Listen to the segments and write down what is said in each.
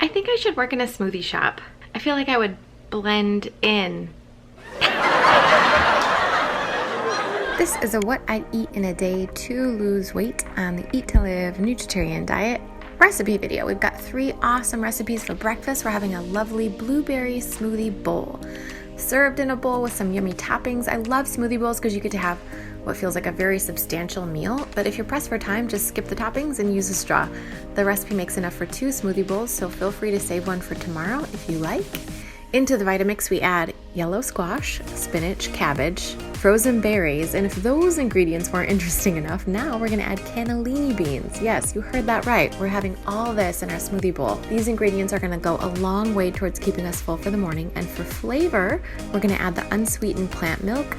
think I should work in a smoothie shop. I feel like I would blend in. This is a what I'd eat in a day to lose weight on the Eat to Live Nutritarian diet recipe video. We've got 3 awesome recipes for breakfast. We're having a lovely blueberry smoothie bowl, served in a bowl with some yummy toppings. I love smoothie bowls because you get to have what feels like a very substantial meal, but if you're pressed for time, just skip the toppings and use a straw. The recipe makes enough for 2 smoothie bowls, so feel free to save one for tomorrow if you like. Into the Vitamix, we add yellow squash, spinach, cabbage, frozen berries, and if those ingredients weren't interesting enough, now we're gonna add cannellini beans. Yes, you heard that right. We're having all this in our smoothie bowl. These ingredients are gonna go a long way towards keeping us full for the morning, and for flavor, we're gonna add the unsweetened plant milk,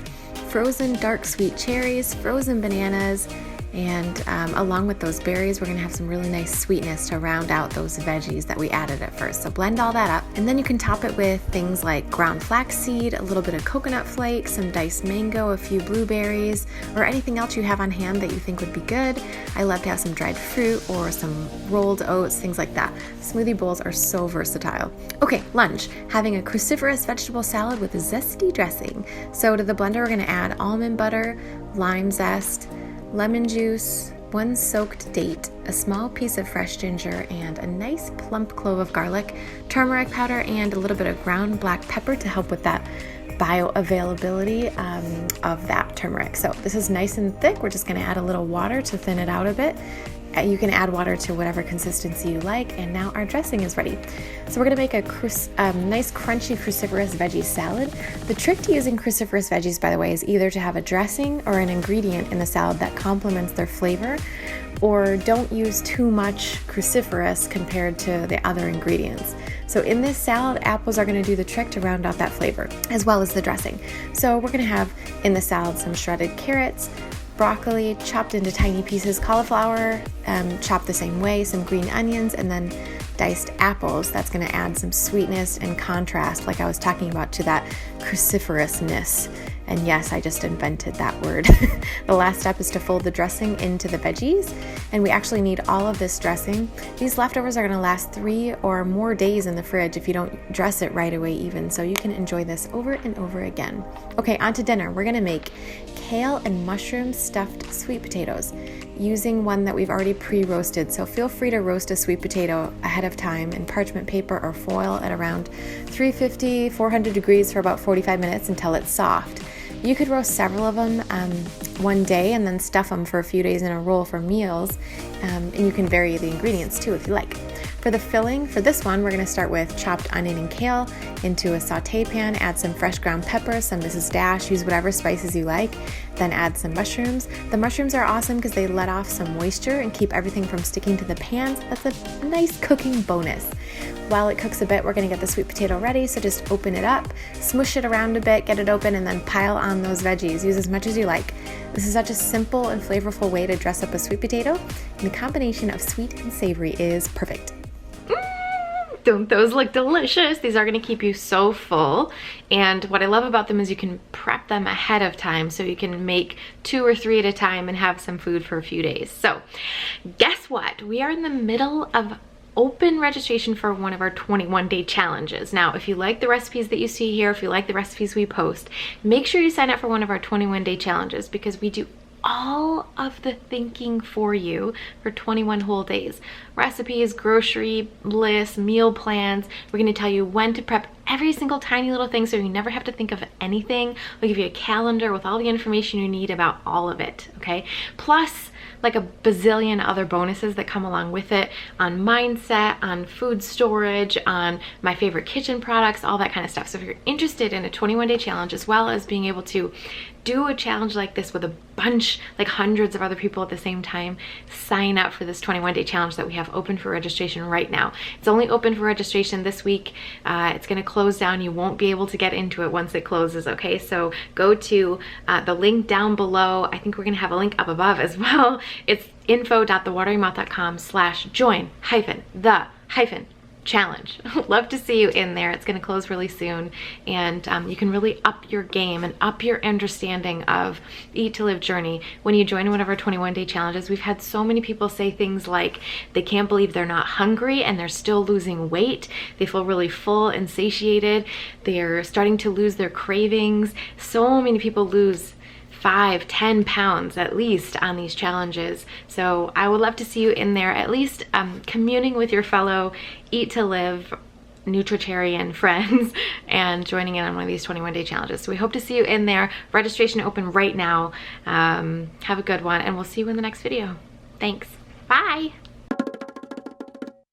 frozen dark sweet cherries, frozen bananas, and along with those berries, we're gonna have some really nice sweetness to round out those veggies that we added at first. So blend all that up, and then you can top it with things like ground flaxseed, a little bit of coconut flakes, some diced mango, a few blueberries, or anything else you have on hand that you think would be good. I love to have some dried fruit or some rolled oats, things like that. Smoothie bowls are so versatile. Okay, lunch, having a cruciferous vegetable salad with zesty dressing. So to the blender, we're gonna add almond butter, lime zest, lemon juice, 1 soaked date, a small piece of fresh ginger, and a nice plump clove of garlic, turmeric powder, and a little bit of ground black pepper to help with that bioavailability of that turmeric. So this is nice and thick. We're just gonna add a little water to thin it out a bit. You can add water to whatever consistency you like, and now our dressing is ready. So we're gonna make a nice crunchy cruciferous veggie salad. The trick to using cruciferous veggies, by the way, is either to have a dressing or an ingredient in the salad that complements their flavor, or don't use too much cruciferous compared to the other ingredients. So in this salad, apples are gonna do the trick to round out that flavor, as well as the dressing. So we're gonna have in the salad some shredded carrots, broccoli chopped into tiny pieces, cauliflower chopped the same way, some green onions, and then diced apples. That's going to add some sweetness and contrast, like I was talking about, to that cruciferousness. And yes, I just invented that word. The last step is to fold the dressing into the veggies, and we actually need all of this dressing. These leftovers are going to last 3 or more days in the fridge if you don't dress it right away even, so you can enjoy this over and over again. Okay, on to dinner. We're going to make kale and mushroom stuffed sweet potatoes using one that we've already pre-roasted. So feel free to roast a sweet potato ahead of time in parchment paper or foil at around 350, 400 degrees for about 45 minutes until it's soft. You could roast several of them one day and then stuff them for a few days in a roll for meals, and you can vary the ingredients too if you like. For the filling, for this one, we're going to start with chopped onion and kale into a saute pan, add some fresh ground pepper, some Mrs. Dash, use whatever spices you like, then add some mushrooms. The mushrooms are awesome because they let off some moisture and keep everything from sticking to the pans. That's a nice cooking bonus. While it cooks a bit, we're going to get the sweet potato ready, so just open it up, smush it around a bit, get it open, and then pile on those veggies. Use as much as you like. This is such a simple and flavorful way to dress up a sweet potato, and the combination of sweet and savory is perfect. Don't those look delicious? These are going to keep you so full, and what I love about them is you can prep them ahead of time, so you can make 2 or 3 at a time and have some food for a few days. So guess what? We are in the middle of open registration for one of our 21-day challenges. Now, if you like the recipes that you see here, if you like the recipes we post, make sure you sign up for one of our 21-day challenges, because we do all of the thinking for you for 21 whole days. Recipes, grocery lists, meal plans. We're going to tell you when to prep every single tiny little thing so you never have to think of anything. We'll give you a calendar with all the information you need about all of it, okay? Plus, like a bazillion other bonuses that come along with it on mindset, on food storage, on my favorite kitchen products, all that kind of stuff. So if you're interested in a 21-day challenge, as well as being able to do a challenge like this with a bunch, like hundreds of other people at the same time, sign up for this 21-day challenge that we have open for registration right now. It's only open for registration this week. It's going to close down. You won't be able to get into it once it closes, okay? So go to the link down below. I think we're going to have a link up above as well. It's info.thewaterymouth.com/join-the- challenge. Love to see you in there. It's going to close really soon, and you can really up your game and up your understanding of Eat to Live journey when you join one of our 21-day challenges. We've had so many people say things like they can't believe they're not hungry and they're still losing weight. They feel really full and satiated. They're starting to lose their cravings. So many people lose 5-10 pounds at least on these challenges. So I would love to see you in there, at least communing with your fellow Eat to Live Nutritarian friends and joining in on one of these 21-day challenges. So we hope to see you in there. Registration open right now. Have a good one, and we'll see you in the next video. Thanks. Bye.